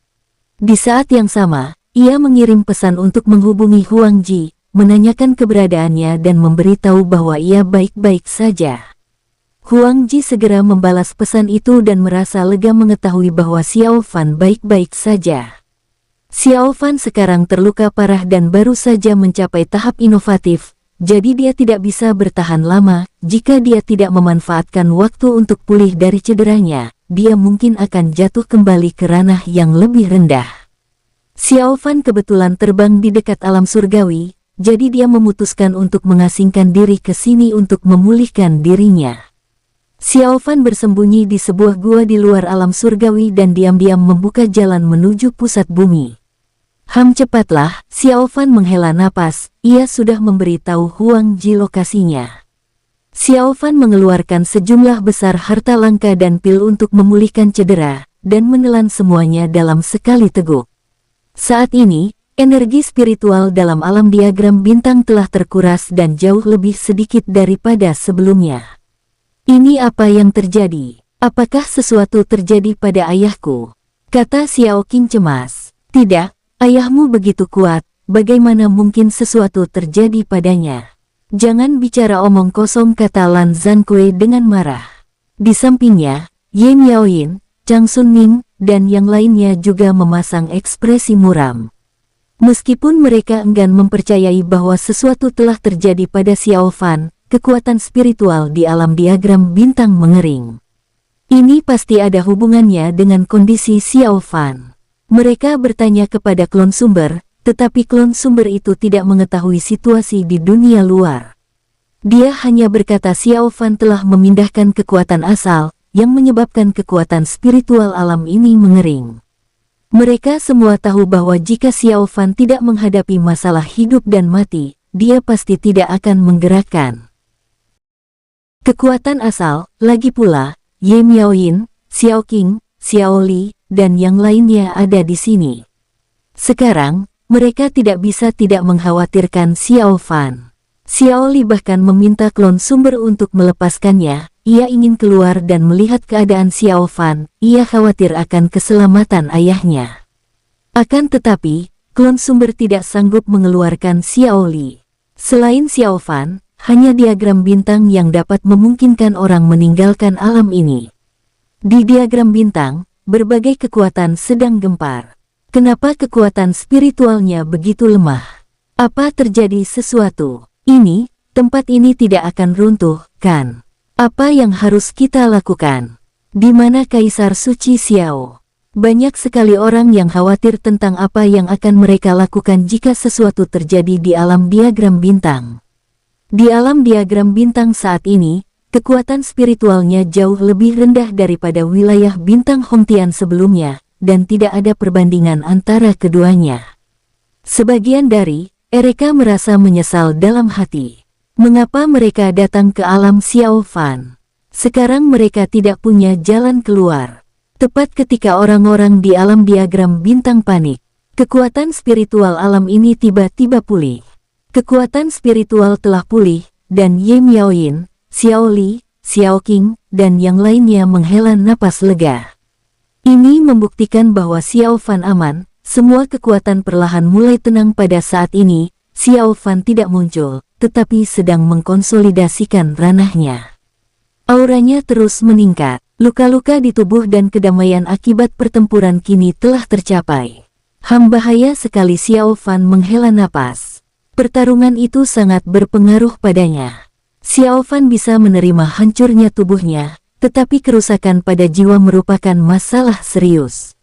Di saat yang sama, ia mengirim pesan untuk menghubungi Huang Ji, menanyakan keberadaannya dan memberitahu bahwa ia baik-baik saja. Huang Ji segera membalas pesan itu dan merasa lega mengetahui bahwa Xiao Fan baik-baik saja. Xiao Fan sekarang terluka parah dan baru saja mencapai tahap inovatif, jadi dia tidak bisa bertahan lama. Jika dia tidak memanfaatkan waktu untuk pulih dari cederanya, dia mungkin akan jatuh kembali ke ranah yang lebih rendah. Xiao Fan kebetulan terbang di dekat alam surgawi, jadi dia memutuskan untuk mengasingkan diri ke sini untuk memulihkan dirinya. Xiao Fan bersembunyi di sebuah gua di luar alam surgawi dan diam-diam membuka jalan menuju pusat bumi. Cepatlah, Xiao Fan menghela napas, ia sudah memberitahu Huang Ji lokasinya. Xiao Fan mengeluarkan sejumlah besar harta langka dan pil untuk memulihkan cedera, dan menelan semuanya dalam sekali teguk. Saat ini, energi spiritual dalam alam diagram bintang telah terkuras dan jauh lebih sedikit daripada sebelumnya. Ini apa yang terjadi? Apakah sesuatu terjadi pada ayahku? Kata Xiao Qing cemas. Tidak, ayahmu begitu kuat, bagaimana mungkin sesuatu terjadi padanya? Jangan bicara omong kosong, kata Lan Zhankui dengan marah. Di sampingnya, Ye Miaoyin, Chang Sunming, dan yang lainnya juga memasang ekspresi muram. Meskipun mereka enggan mempercayai bahwa sesuatu telah terjadi pada Xiao Fan, kekuatan spiritual di alam diagram bintang mengering. Ini pasti ada hubungannya dengan kondisi Xiao Fan. Mereka bertanya kepada klon sumber, tetapi klon sumber itu tidak mengetahui situasi di dunia luar. Dia hanya berkata Xiao Fan telah memindahkan kekuatan asal, yang menyebabkan kekuatan spiritual alam ini mengering. Mereka semua tahu bahwa jika Xiao Fan tidak menghadapi masalah hidup dan mati, dia pasti tidak akan menggerakkan kekuatan asal. Lagi pula, Ye Miaoyin, Xiao Qing, Xiao Li, dan yang lainnya ada di sini. Sekarang, mereka tidak bisa tidak mengkhawatirkan Xiao Fan. Xiao Li bahkan meminta klon sumber untuk melepaskannya. Ia ingin keluar dan melihat keadaan Xiao Fan. Ia khawatir akan keselamatan ayahnya. Akan tetapi, klon sumber tidak sanggup mengeluarkan Xiao Li. Selain Xiao Fan, hanya diagram bintang yang dapat memungkinkan orang meninggalkan alam ini. Di diagram bintang, berbagai kekuatan sedang gempar. Kenapa kekuatan spiritualnya begitu lemah? Apa terjadi sesuatu? Tempat ini tidak akan runtuh, kan? Apa yang harus kita lakukan? Di mana Kaisar Suci Xiao? Banyak sekali orang yang khawatir tentang apa yang akan mereka lakukan jika sesuatu terjadi di alam diagram bintang. Di alam diagram bintang saat ini, kekuatan spiritualnya jauh lebih rendah daripada wilayah bintang Hongtian sebelumnya, dan tidak ada perbandingan antara keduanya. Sebagian dari mereka merasa menyesal dalam hati. Mengapa mereka datang ke alam Xiao Fan? Sekarang mereka tidak punya jalan keluar. Tepat ketika orang-orang di alam diagram bintang panik, kekuatan spiritual alam ini tiba-tiba pulih. Kekuatan spiritual telah pulih, dan Ye Miaoyin, Xiao Li, Xiao Qing, dan yang lainnya menghela napas lega. Ini membuktikan bahwa Xiao Fan aman. Semua kekuatan perlahan mulai tenang pada saat ini. Xiao Fan tidak muncul, tetapi sedang mengkonsolidasikan ranahnya. Auranya terus meningkat. Luka-luka di tubuh dan kedamaian akibat pertempuran kini telah tercapai. Bahaya sekali, Xiao Fan menghela napas. Pertarungan itu sangat berpengaruh padanya. Xiao Fan bisa menerima hancurnya tubuhnya, tetapi kerusakan pada jiwa merupakan masalah serius.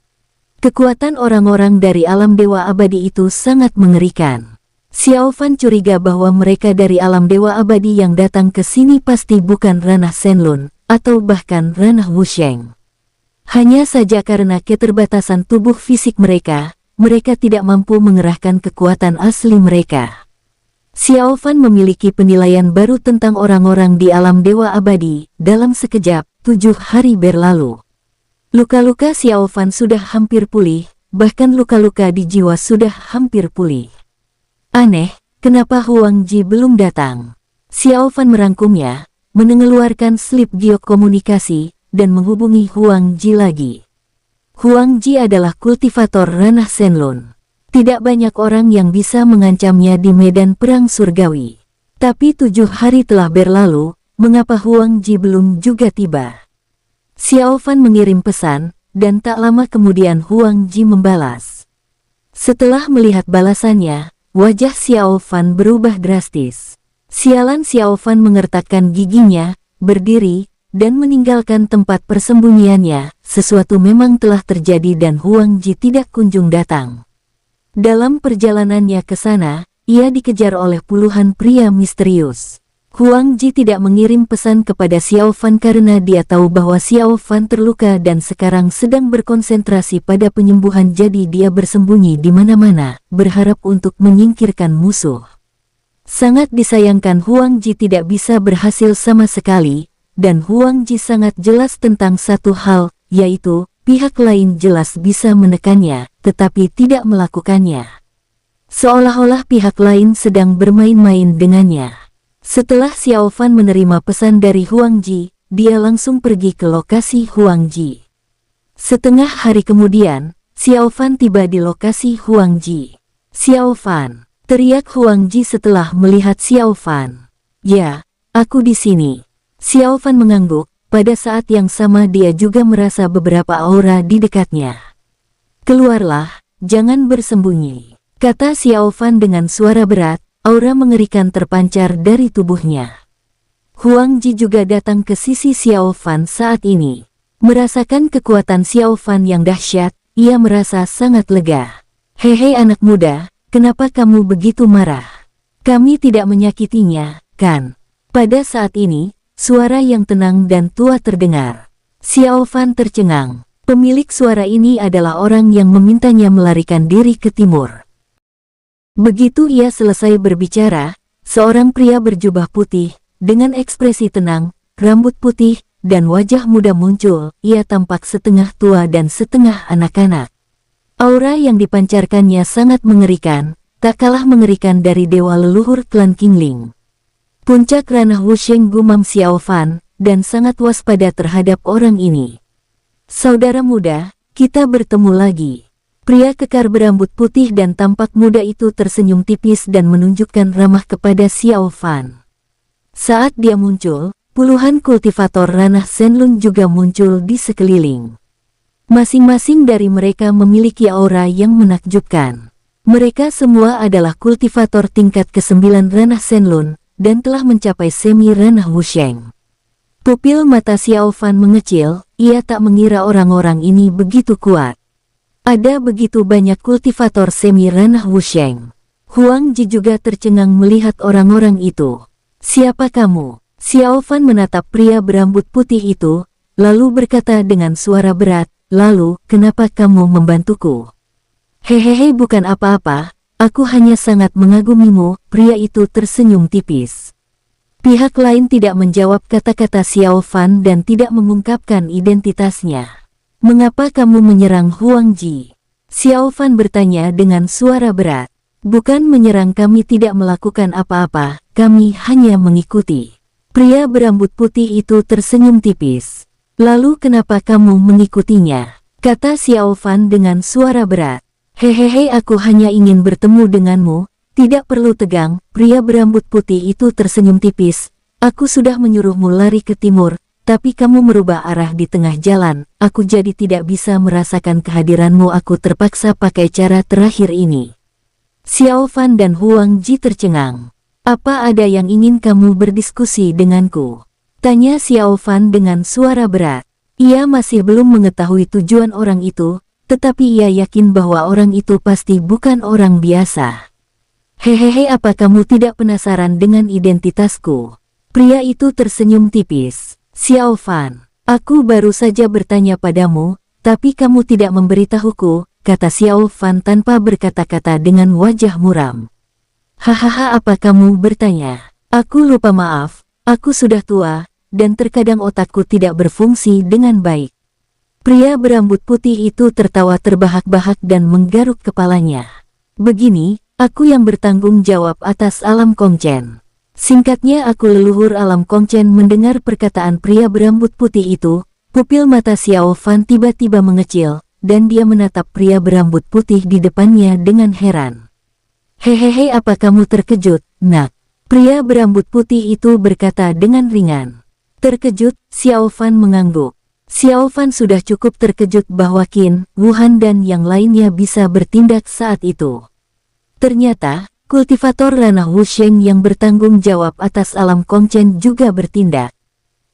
Kekuatan orang-orang dari alam dewa abadi itu sangat mengerikan. Xiao Fan curiga bahwa mereka dari alam dewa abadi yang datang ke sini pasti bukan ranah Shenlun, atau bahkan ranah Wusheng. Hanya saja karena keterbatasan tubuh fisik mereka tidak mampu mengerahkan kekuatan asli mereka. Xiao Fan memiliki penilaian baru tentang orang-orang di alam dewa abadi. Dalam sekejap, 7 hari berlalu. Luka-luka Xiao Fan sudah hampir pulih, bahkan luka-luka di jiwa sudah hampir pulih. Aneh, kenapa Huang Ji belum datang? Xiao Fan merangkumnya, mengeluarkan slip giok komunikasi, dan menghubungi Huang Ji lagi. Huang Ji adalah kultivator ranah Shenlong. Tidak banyak orang yang bisa mengancamnya di medan perang surgawi. Tapi 7 hari telah berlalu, mengapa Huang Ji belum juga tiba? Xiao Fan mengirim pesan, dan tak lama kemudian Huang Ji membalas. Setelah melihat balasannya, wajah Xiao Fan berubah drastis. Sialan, Xiao Fan mengertakkan giginya, berdiri, dan meninggalkan tempat persembunyiannya. Sesuatu memang telah terjadi dan Huang Ji tidak kunjung datang. Dalam perjalanannya ke sana, ia dikejar oleh puluhan pria misterius. Huang Ji tidak mengirim pesan kepada Xiao Fan karena dia tahu bahwa Xiao Fan terluka dan sekarang sedang berkonsentrasi pada penyembuhan, jadi dia bersembunyi di mana-mana, berharap untuk menyingkirkan musuh. Sangat disayangkan Huang Ji tidak bisa berhasil sama sekali, dan Huang Ji sangat jelas tentang satu hal, yaitu pihak lain jelas bisa menekannya, tetapi tidak melakukannya. Seolah-olah pihak lain sedang bermain-main dengannya. Setelah Xiao Fan menerima pesan dari Huang Ji, dia langsung pergi ke lokasi Huang Ji. Setengah hari kemudian, Xiao Fan tiba di lokasi Huang Ji. "Xiao Fan!" teriak Huang Ji setelah melihat Xiao Fan. "Ya, aku di sini." Xiao Fan mengangguk, pada saat yang sama dia juga merasa beberapa aura di dekatnya. "Keluarlah, jangan bersembunyi," kata Xiao Fan dengan suara berat, aura mengerikan terpancar dari tubuhnya. Huang Ji juga datang ke sisi Xiao Fan saat ini. Merasakan kekuatan Xiao Fan yang dahsyat, ia merasa sangat lega. "Hehe anak muda, kenapa kamu begitu marah? Kami tidak menyakitinya, kan?" Pada saat ini, suara yang tenang dan tua terdengar. Xiao Fan tercengang. Pemilik suara ini adalah orang yang memintanya melarikan diri ke timur. Begitu ia selesai berbicara, seorang pria berjubah putih, dengan ekspresi tenang, rambut putih, dan wajah muda muncul. Ia tampak setengah tua dan setengah anak-anak. Aura yang dipancarkannya sangat mengerikan, tak kalah mengerikan dari dewa leluhur klan Qingling. Puncak ranah Wusheng, gumam Xiao Fan, dan sangat waspada terhadap orang ini. "Saudara muda, kita bertemu lagi." Pria kekar berambut putih dan tampak muda itu tersenyum tipis dan menunjukkan ramah kepada Xiao Fan. Saat dia muncul, puluhan kultivator ranah Shenlong juga muncul di sekeliling. Masing-masing dari mereka memiliki aura yang menakjubkan. Mereka semua adalah kultivator tingkat ke-9 ranah Shenlong, dan telah mencapai semi ranah Wusheng. Pupil mata Xiao Fan mengecil, ia tak mengira orang-orang ini begitu kuat. Ada begitu banyak kultivator semi ranah Wusheng. Huang Ji juga tercengang melihat orang-orang itu. "Siapa kamu?" Xiao Fan menatap pria berambut putih itu, lalu berkata dengan suara berat, "Lalu, kenapa kamu membantuku?" "Hehehe, bukan apa-apa, aku hanya sangat mengagumimu." Pria itu tersenyum tipis. Pihak lain tidak menjawab kata-kata Xiao Fan dan tidak mengungkapkan identitasnya. "Mengapa kamu menyerang Huang Ji?" Xiao Fan bertanya dengan suara berat. "Bukan menyerang, kami tidak melakukan apa-apa, kami hanya mengikuti." Pria berambut putih itu tersenyum tipis. "Lalu kenapa kamu mengikutinya?" kata Xiao Fan dengan suara berat. "Hehehe, aku hanya ingin bertemu denganmu, tidak perlu tegang." Pria berambut putih itu tersenyum tipis. "Aku sudah menyuruhmu lari ke timur, tapi kamu merubah arah di tengah jalan, aku jadi tidak bisa merasakan kehadiranmu, aku terpaksa pakai cara terakhir ini." Xiao Fan dan Huang Ji tercengang. "Apa ada yang ingin kamu berdiskusi denganku?" tanya Xiao Fan dengan suara berat. Ia masih belum mengetahui tujuan orang itu, tetapi ia yakin bahwa orang itu pasti bukan orang biasa. "Hehehe, apa kamu tidak penasaran dengan identitasku?" Pria itu tersenyum tipis. "Xiao Fan, aku baru saja bertanya padamu, tapi kamu tidak memberitahuku," kata Xiao Fan tanpa berkata-kata dengan wajah muram. "Hahaha, apa kamu bertanya? Aku lupa, maaf, aku sudah tua, dan terkadang otakku tidak berfungsi dengan baik." Pria berambut putih itu tertawa terbahak-bahak dan menggaruk kepalanya. Begini, aku yang bertanggung jawab atas alam Kongchen. Singkatnya aku leluhur alam Kongchen. Mendengar perkataan pria berambut putih itu, pupil mata Xiao Fan tiba-tiba mengecil, dan dia menatap pria berambut putih di depannya dengan heran. Hehehe, apa kamu terkejut, nak? Pria berambut putih itu berkata dengan ringan. Terkejut, Xiao Fan mengangguk. Xiao Fan sudah cukup terkejut bahwa Qin, Wuhan dan yang lainnya bisa bertindak saat itu. Ternyata, kultivator ranah Wusheng yang bertanggung jawab atas alam Kongchen juga bertindak.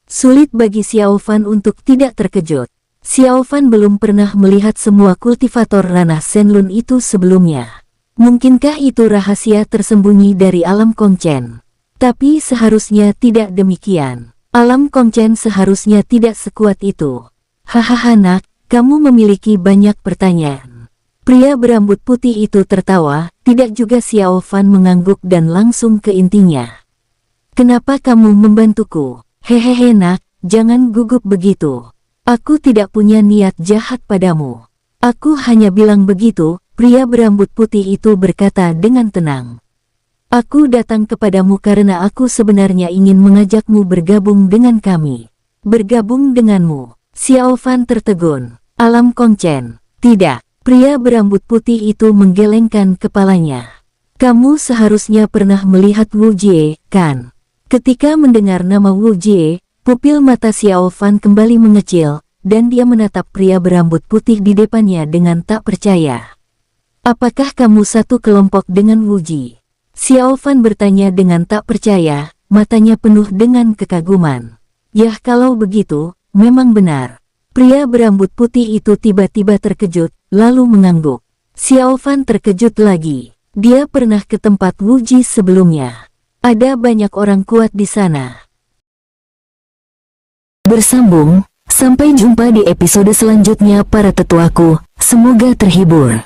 Sulit bagi Xiao Fan untuk tidak terkejut. Xiao Fan belum pernah melihat semua kultivator ranah Shenlun itu sebelumnya. Mungkinkah itu rahasia tersembunyi dari alam Kongchen? Tapi seharusnya tidak demikian. Alam Kongchen seharusnya tidak sekuat itu. Hahaha nak, kamu memiliki banyak pertanyaan. Pria berambut putih itu tertawa, tidak juga Xiao Fan mengangguk dan langsung ke intinya. Kenapa kamu membantuku? Hehehe nak, jangan gugup begitu. Aku tidak punya niat jahat padamu. Aku hanya bilang begitu, pria berambut putih itu berkata dengan tenang. Aku datang kepadamu karena aku sebenarnya ingin mengajakmu bergabung dengan kami. Bergabung denganmu. Xiao Fan tertegun. Alam Kongchen. Tidak. Pria berambut putih itu menggelengkan kepalanya. Kamu seharusnya pernah melihat Wu Jie, kan? Ketika mendengar nama Wu Jie, pupil mata Xiao Fan kembali mengecil, dan dia menatap pria berambut putih di depannya dengan tak percaya. Apakah kamu satu kelompok dengan Wu Jie? Xiao Fan bertanya dengan tak percaya, matanya penuh dengan kekaguman. Yah, kalau begitu, memang benar. Pria berambut putih itu tiba-tiba terkejut, lalu mengangguk. Xiao Fan terkejut lagi. Dia pernah ke tempat Wu Jie sebelumnya. Ada banyak orang kuat di sana. Bersambung, sampai jumpa di episode selanjutnya para tetuaku, semoga terhibur.